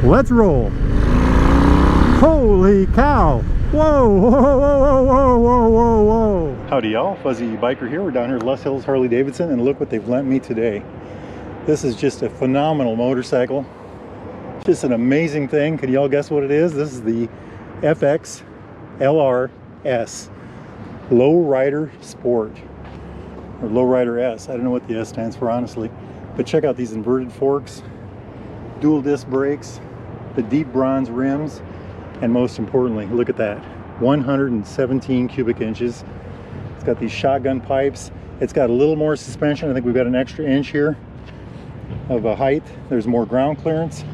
Let's roll. Holy cow. Whoa, whoa, whoa, whoa, whoa, whoa, whoa, whoa. Howdy y'all, Fuzzy Biker here. We're down here at Les Hills Harley-Davidson, and look what they've lent me today. This is just a phenomenal motorcycle. Just an amazing thing. Can y'all guess what it is? This is the FX LRS Lowrider Sport, or Lowrider S. I don't know what the S stands for, honestly. But check out these inverted forks, dual disc brakes, the deep bronze rims, and most importantly, look at that, 117 cubic inches. It's got these shotgun pipes. It's got a little more suspension. I think we've got an extra inch here of a height. There's more ground clearance.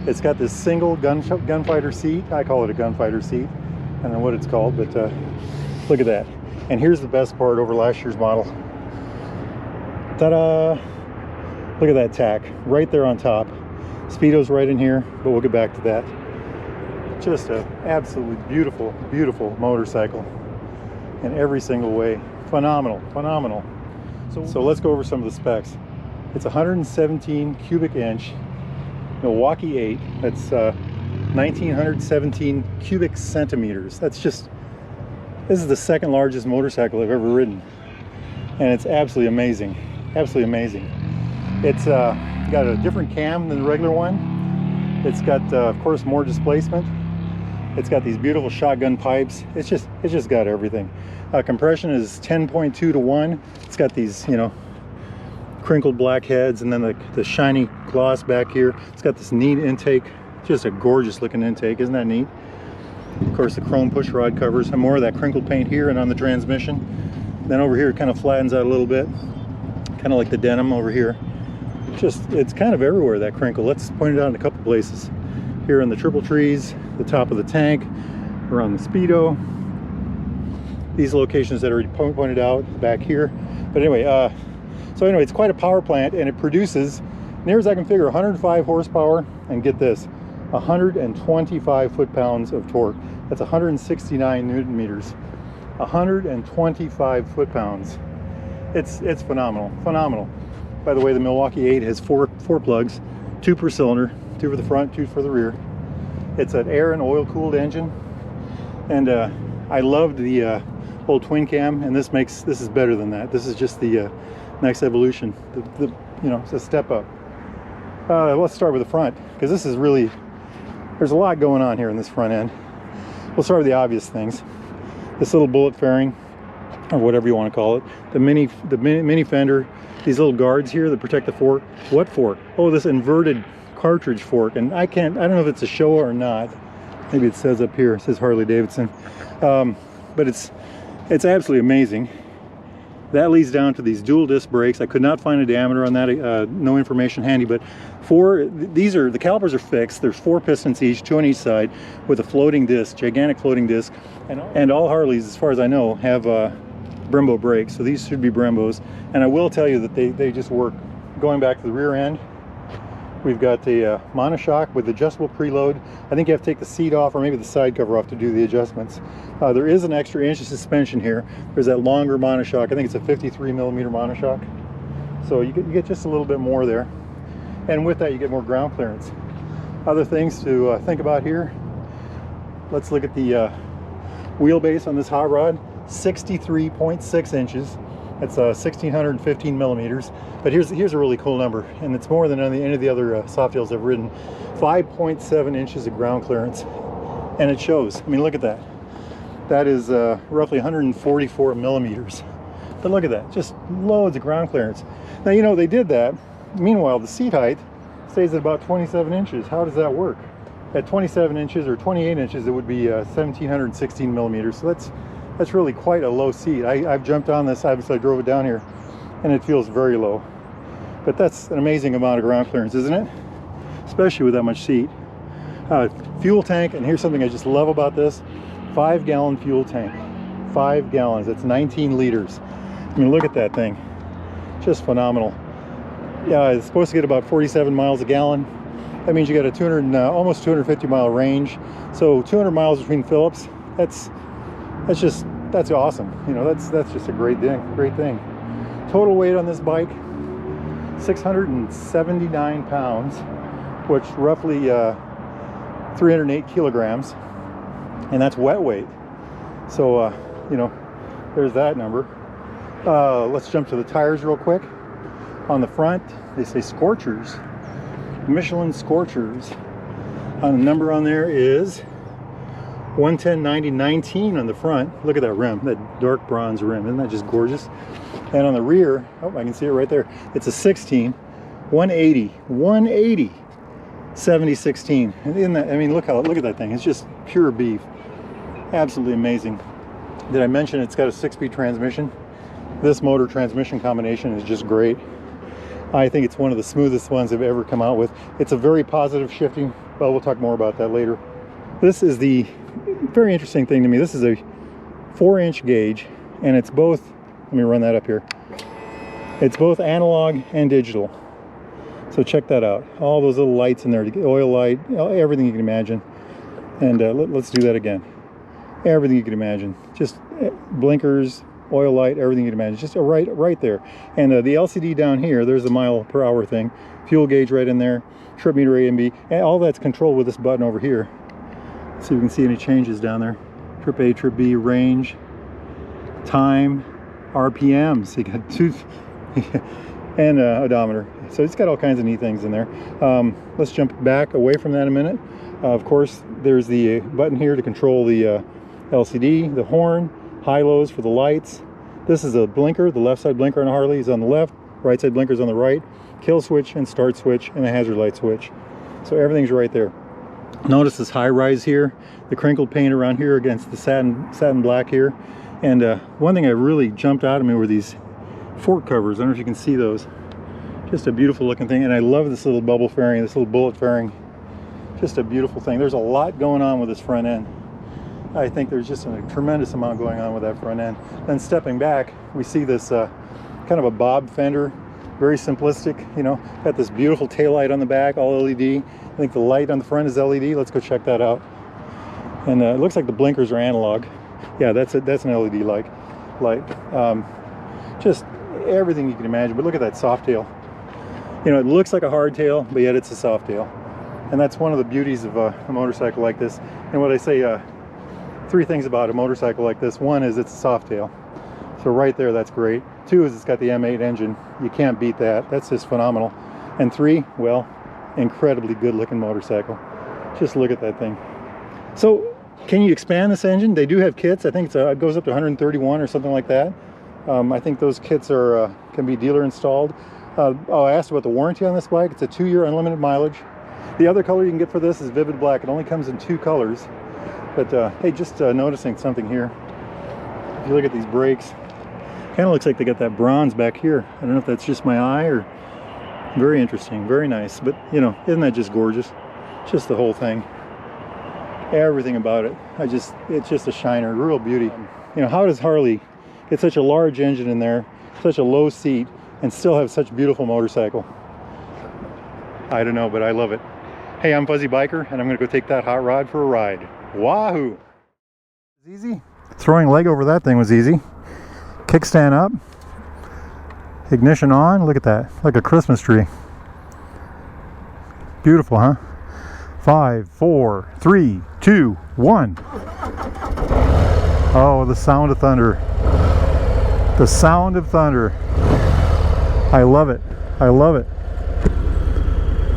It's got this single gunfighter seat. I call it a gunfighter seat. I don't know what it's called, but look at that. And here's the best part over last year's model. Ta-da! Look at that tack right there on top. Speedo's right in here, but we'll get back to that. Just an absolutely beautiful, beautiful motorcycle in every single way. Phenomenal, phenomenal. So let's go over some of the specs. It's 117 cubic inch Milwaukee 8. That's 1917 cubic centimeters. That's just, this is the second largest motorcycle I've ever ridden, and it's absolutely amazing. Absolutely amazing. It's got a different cam than the regular one. It's got of course more displacement. It's got these beautiful shotgun pipes. It's just got everything. Compression is 10.2 to 1. It's got these, you know, crinkled black heads, and then the shiny gloss back here. It's got this neat intake, just a gorgeous looking intake. Isn't that neat? Of course, the chrome push rod covers, and more of that crinkled paint here and on the transmission. Then over here it kind of flattens out a little bit, kind of like the denim over here. Just, it's kind of everywhere, that crinkle. Let's point it out in a couple places. Here in the triple trees, the top of the tank, around the Speedo. These locations that are already pointed out back here. But anyway, so anyway, it's quite a power plant, and it produces, near as I can figure, 105 horsepower, and get this, 125 foot-pounds of torque. That's 169 newton meters. 125 foot-pounds. It's phenomenal, phenomenal. By the way, the Milwaukee 8 has four plugs, 2 per cylinder, 2 for the front, 2 for the rear. It's an air and oil cooled engine, and I loved the old twin cam, and this is better than that. This is just the next evolution. You know, it's a step up. Let's start with the front, because this is really, there's a lot going on here in this front end. We'll start with the obvious things. This little bullet fairing, or whatever you want to call it. The mini fender. These little guards here that protect the fork. What fork? Oh, this inverted cartridge fork. And I don't know if it's a Showa or not. Maybe it says up here, it says Harley-Davidson. But it's absolutely amazing. That leads down to these dual disc brakes. I could not find a diameter on that, no information handy, but the calipers are fixed. There's 4 pistons each, 2 on each side, with a floating disc, gigantic floating disc. And all Harleys, as far as I know, have Brembo brakes, so these should be Brembos. And I will tell you that they just work. Going back to the rear end, we've got the monoshock with adjustable preload. I think you have to take the seat off, or maybe the side cover off, to do the adjustments. There is an extra inch of suspension here. There's that longer monoshock. I think it's a 53 millimeter monoshock, so you get just a little bit more there, and with that you get more ground clearance. Other things to think about here. Let's look at the wheelbase on this hot rod. 63.6 inches. That's 1615 millimeters. But here's a really cool number, and it's more than any of the other Softails I've ridden. 5.7 inches of ground clearance, and it shows. I mean, look at that. That is roughly 144 millimeters. But look at that, just loads of ground clearance. Now, you know, they did that. Meanwhile, the seat height stays at about 27 inches. How does that work? At 27 inches or 28 inches, it would be 1716 millimeters. So that's really quite a low seat. I've jumped on this, obviously I drove it down here, and it feels very low. But that's an amazing amount of ground clearance, isn't it? Especially with that much seat. Fuel tank, and here's something I just love about this. 5-gallon fuel tank. 5 gallons, that's 19 liters. I mean, look at that thing. Just phenomenal. Yeah, it's supposed to get about 47 miles a gallon. That means you got a almost 250 mile range. So 200 miles between Phillips. That's awesome. You know, that's just a great thing. Total weight on this bike, 679 pounds. which roughly 308 kilograms, and that's wet weight. So you know, there's that number. Let's jump to the tires real quick. On the front, they say Scorchers, Michelin Scorchers. The number on there is 110/90/19 on the front. Look at that rim, that dark bronze rim. Isn't that just gorgeous? And on the rear, oh, I can see it right there. It's a 16, 180, 70/16. And in that, I mean, look at that thing. It's just pure beef. Absolutely amazing. Did I mention it's got a 6-speed transmission? This motor transmission combination is just great. I think it's one of the smoothest ones I've ever come out with. It's a very positive shifting. Well, we'll talk more about that later. This is the very interesting thing to me. This is a 4-inch gauge, and it's both, let me run that up here. It's both analog and digital. So check that out. All those little lights in there, the oil light, everything you can imagine. And let's do that again. Everything you can imagine. Just blinkers, oil light, everything you can imagine. Just right there. And the LCD down here, there's the mile/hour thing. Fuel gauge right in there. Trip meter A and B. And all that's controlled with this button over here. See if we can see any changes down there. Trip A, trip B, range, time, RPMs. So you got two, and odometer. So it's got all kinds of neat things in there. Let's jump back away from that a minute. Of course, there's the button here to control the LCD, the horn, high-lows for the lights. This is a blinker. The left side blinker on a Harley is on the left, right side blinker is on the right. Kill switch and start switch and a hazard light switch. So everything's right there. Notice this high rise here, the crinkled paint around here against the satin black here. And one thing that really jumped out at me were these fork covers. I don't know if you can see those. Just a beautiful looking thing. And I love this little bubble fairing, this little bullet fairing. Just a beautiful thing. There's a lot going on with this front end. I think there's just a tremendous amount going on with that front end. Then stepping back, we see this kind of a bob fender, very simplistic, you know, got this beautiful taillight on the back, all LED. I think the light on the front is LED. Let's go check that out. And it looks like the blinkers are analog. Yeah, that's an LED light. Just everything you can imagine. But look at that Softail. You know, it looks like a hardtail, but yet it's a Softail. And that's one of the beauties of a motorcycle like this. And what I say, 3 things about a motorcycle like this. One is it's a Softail. So right there, that's great. 2 is it's got the M8 engine. You can't beat that. That's just phenomenal. And 3, well, incredibly good looking motorcycle. Just look at that thing. So can you expand this engine? They do have kits. I think it goes up to 131 or something like that. I think those kits are can be dealer installed. I asked about the warranty on this bike. It's a 2-year unlimited mileage. The other color you can get for this is Vivid Black. It only comes in 2 colors. But hey, just noticing something here. If you look at these brakes, kind of looks like they got that bronze back here. I don't know if that's just my eye or... Very interesting, very nice. But, you know, isn't that just gorgeous? Just the whole thing. Everything about it. It's just a shiner, real beauty. You know, how does Harley get such a large engine in there, such a low seat, and still have such a beautiful motorcycle? I don't know, but I love it. Hey, I'm Fuzzy Biker, and I'm going to go take that hot rod for a ride. Wahoo! It's easy. Throwing leg over that thing was easy. Kickstand up. Ignition on. Look at that. Like a Christmas tree. Beautiful, huh? 5, 4, 3, 2, 1. Oh, the sound of thunder. The sound of thunder. I love it. I love it.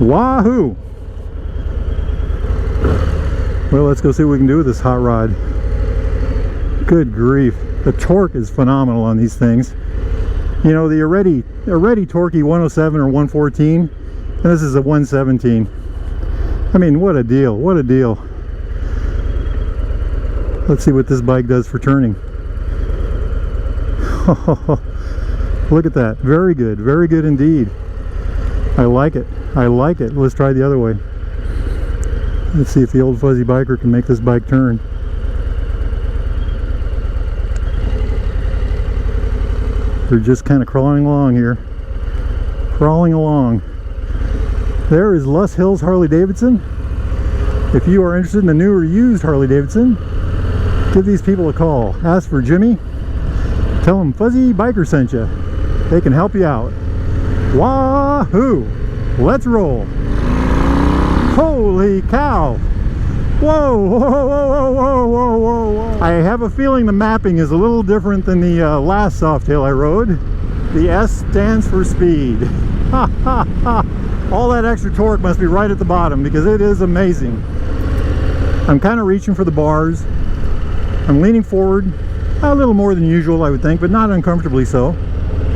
Wahoo! Well, let's go see what we can do with this hot rod. Good grief. The torque is phenomenal on these things. You know, the already torquey 107 or 114, and this is a 117. I mean, what a deal. What a deal. Let's see what this bike does for turning. Look at that. Very good. Very good indeed. I like it. I like it. Let's try the other way. Let's see if the old Fuzzy Biker can make this bike turn. They're just kind of crawling along here. Crawling along. There is Les Hills Harley-Davidson. If you are interested in the new or used Harley-Davidson, give these people a call. Ask for Jimmy. Tell them Fuzzy Biker sent you. They can help you out. Wahoo! Let's roll! Holy cow! Whoa, whoa, whoa, whoa, whoa, whoa, whoa, whoa. I have a feeling the mapping is a little different than the last Softail I rode. The S stands for speed. Ha ha ha! All that extra torque must be right at the bottom because it is amazing. I'm kind of reaching for the bars. I'm leaning forward a little more than usual, I would think, but not uncomfortably so.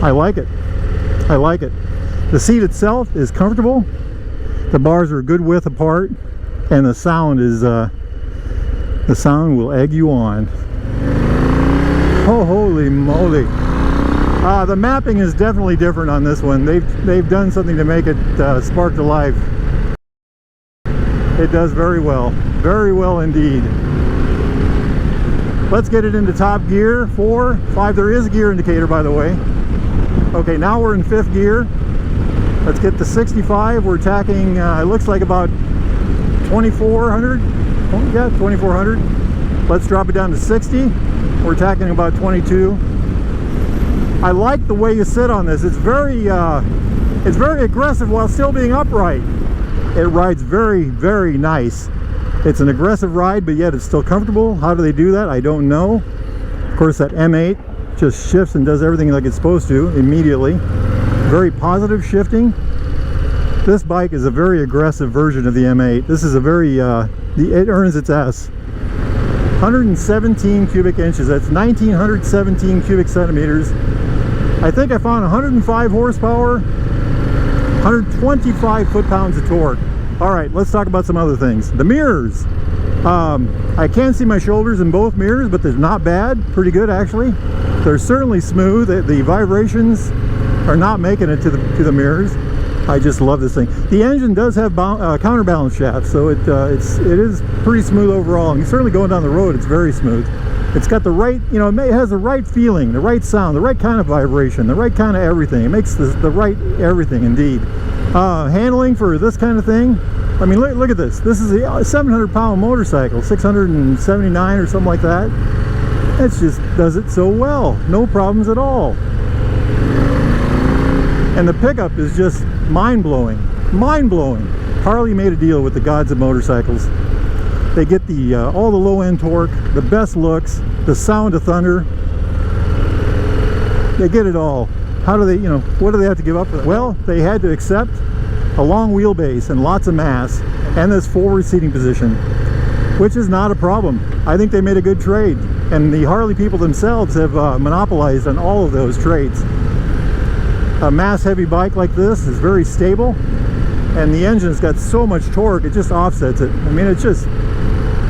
I like it. I like it. The seat itself is comfortable. The bars are a good width apart, and the sound is the sound will egg you on. Oh, holy moly! The mapping is definitely different on this one. They've done something to make it spark to life. It does very well indeed. Let's get it into top gear. 4, 5. There is a gear indicator, by the way. Okay, now we're in 5th gear. Let's get to 65. We're tacking, it looks like about 2,400. Oh, yeah, 2,400. Let's drop it down to 60. We're tacking about 22. I like the way you sit on this. It's very aggressive while still being upright. It rides very, very nice. It's an aggressive ride, but yet it's still comfortable. How do they do that? I don't know. Of course, that M8 just shifts and does everything like it's supposed to immediately. Very positive shifting. This bike is a very aggressive version of the M8. This is a very, it earns its S. 117 cubic inches. That's 1,917 cubic centimeters. I think I found 105 horsepower, 125 foot-pounds of torque. All right, let's talk about some other things. The mirrors. I can see my shoulders in both mirrors, but they're not bad. Pretty good, actually. They're certainly smooth. The vibrations are not making it to the mirrors. I just love this thing. The engine does have counterbalance shafts, so it is pretty smooth overall. And certainly going down the road, it's very smooth. It's got the right, you know, it has the right feeling, the right sound, the right kind of vibration, the right kind of everything. It makes the right everything, indeed. Handling for this kind of thing. I mean, look at this. This is a 700-pound motorcycle, 679 or something like that. It just does it so well. No problems at all. And the pickup is just mind-blowing. Mind-blowing. Harley made a deal with the gods of motorcycles. They get all the low-end torque, the best looks, the sound of thunder. They get it all. How do they, you know, what do they have to give up for that? Well, they had to accept a long wheelbase and lots of mass and this forward seating position, which is not a problem. I think they made a good trade, and the Harley people themselves have monopolized on all of those trades. A mass heavy bike like this is very stable, and the engine's got so much torque it just offsets it. I mean, it's just,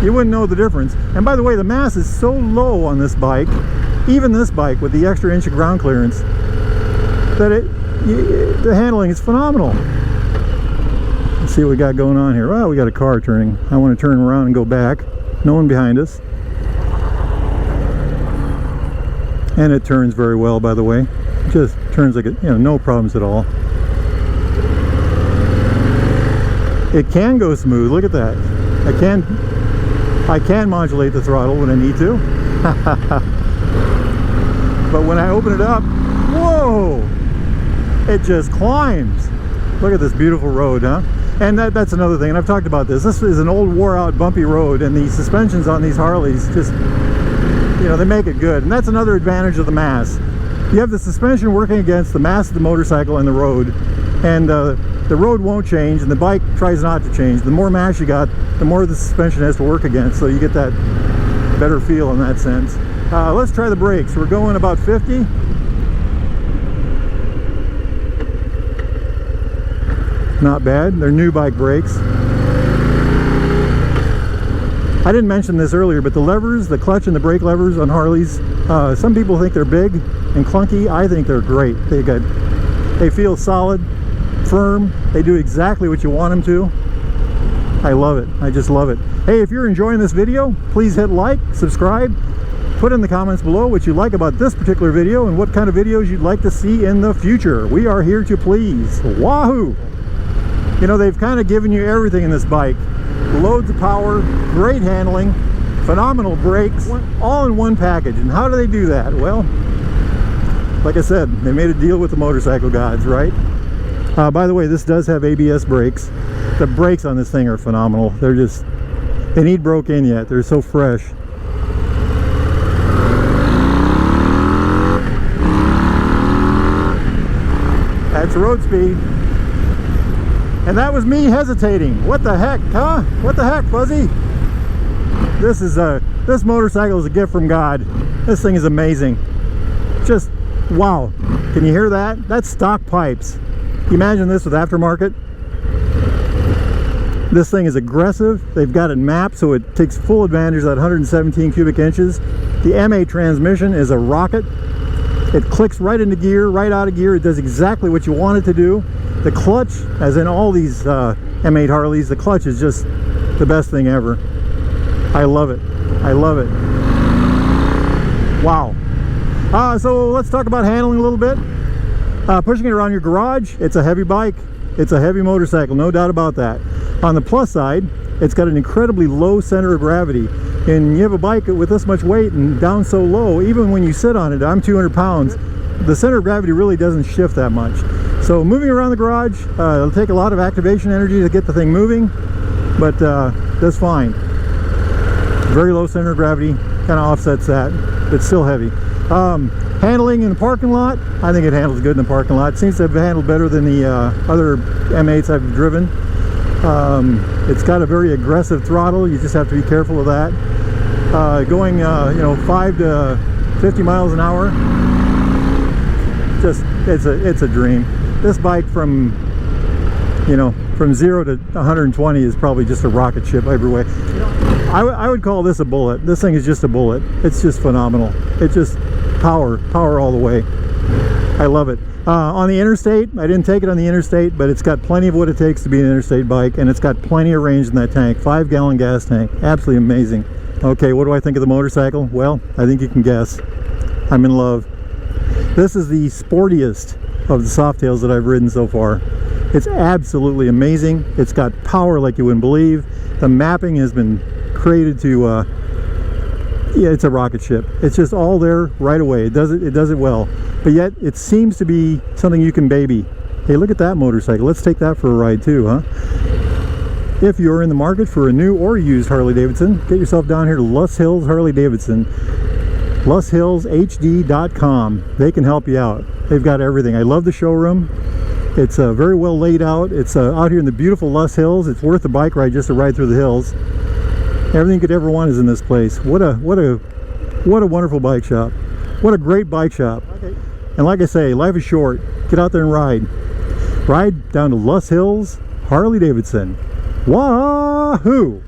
you wouldn't know the difference. And by the way, the mass is so low on this bike, even this bike with the extra inch of ground clearance, that the handling is phenomenal. Let's see what we got going on here. Well, we got a car turning. I want to turn around and go back. No one behind us. And it turns very well, by the way. It just turns like it, you know, no problems at all. It can go smooth. Look at that. I can modulate the throttle when I need to. But when I open it up, whoa! It just climbs. Look at this beautiful road, huh? And that's another thing, and I've talked about this. This is an old wore-out bumpy road, and the suspensions on these Harleys just, you know, they make it good. And that's another advantage of the mass. You have the suspension working against the mass of the motorcycle and the road, and the road won't change, and the bike tries not to change. The more mass you got, the more the suspension has to work against, so you get that better feel in that sense. Let's try the brakes. We're going about 50. Not bad. They're new bike brakes. I didn't mention this earlier, but the levers, the clutch and the brake levers on Harleys, some people think they're big and clunky. I think they're great. They feel solid, firm. They do exactly what you want them to. I love it. I just love it. Hey, if you're enjoying this video, please hit like, subscribe, put in the comments below what you like about this particular video and what kind of videos you'd like to see in the future. We are here to please. Wahoo! You know, they've kind of given you everything in this bike. Loads of power, great handling, phenomenal brakes, all in one package. And how do they do that? Well, like I said, they made a deal with the motorcycle gods, right? By the way, this does have ABS brakes. The brakes on this thing are phenomenal. They're just, they ain't broke in yet. They're so fresh. That's road speed. And that was me hesitating. What the heck, huh? What the heck, Fuzzy? This motorcycle is a gift from God. This thing is amazing. Just wow. Can you hear that? That's stock pipes. Imagine this with aftermarket. This thing is aggressive. They've got it mapped so it takes full advantage of that 117 cubic inches. The M8 transmission is a rocket. It clicks right into gear, right out of gear. It does exactly what you want it to do. The clutch, as in all these M8 Harleys, the clutch is just the best thing ever. I love it. I love it. Wow. So let's talk about handling a little bit. Pushing it around your garage, it's a heavy bike. It's a heavy motorcycle, no doubt about that. On the plus side, it's got an incredibly low center of gravity. And you have a bike with this much weight and down so low, even when you sit on it, I'm 200 pounds, the center of gravity really doesn't shift that much. So moving around the garage, it'll take a lot of activation energy to get the thing moving, but that's fine. Very low center of gravity, kind of offsets that. It's still heavy. Handling in the parking lot, I think it handles good in the parking lot. It seems to have handled better than the other M8s I've driven. It's got a very aggressive throttle. You just have to be careful of that. Going you know, 5 to 50 miles an hour, just it's a dream. This bike from, you know, from 0 to 120 is probably just a rocket ship every way. I would call this a bullet. This thing is just a bullet. It's just phenomenal. It's just power all the way. I love it. On the interstate, I didn't take it on the interstate, but it's got plenty of what it takes to be an interstate bike, and it's got plenty of range in that tank. 5-gallon gas tank. Absolutely amazing. Okay, what do I think of the motorcycle? Well, I think you can guess. I'm in love. This is the sportiest of the Softails that I've ridden so far. It's absolutely amazing. It's got power like you wouldn't believe. The mapping has been created to yeah, it's a rocket ship. It's just all there right away. It does it well, but yet it seems to be something you can baby. Hey, look at that motorcycle. Let's take that for a ride too, huh? If you're in the market for a new or used Harley-Davidson, get yourself down here to Loess Hills Harley-Davidson. LoessHillsHD.com. They can help you out. They've got everything. I love the showroom. It's very well laid out. It's out here in the beautiful Loess Hills. It's worth the bike ride just to ride through the hills. Everything you could ever want is in this place. What a wonderful bike shop. What a great bike shop. Okay. And like I say, life is short. Get out there and ride. Ride down to Loess Hills Harley-Davidson. Wahoo!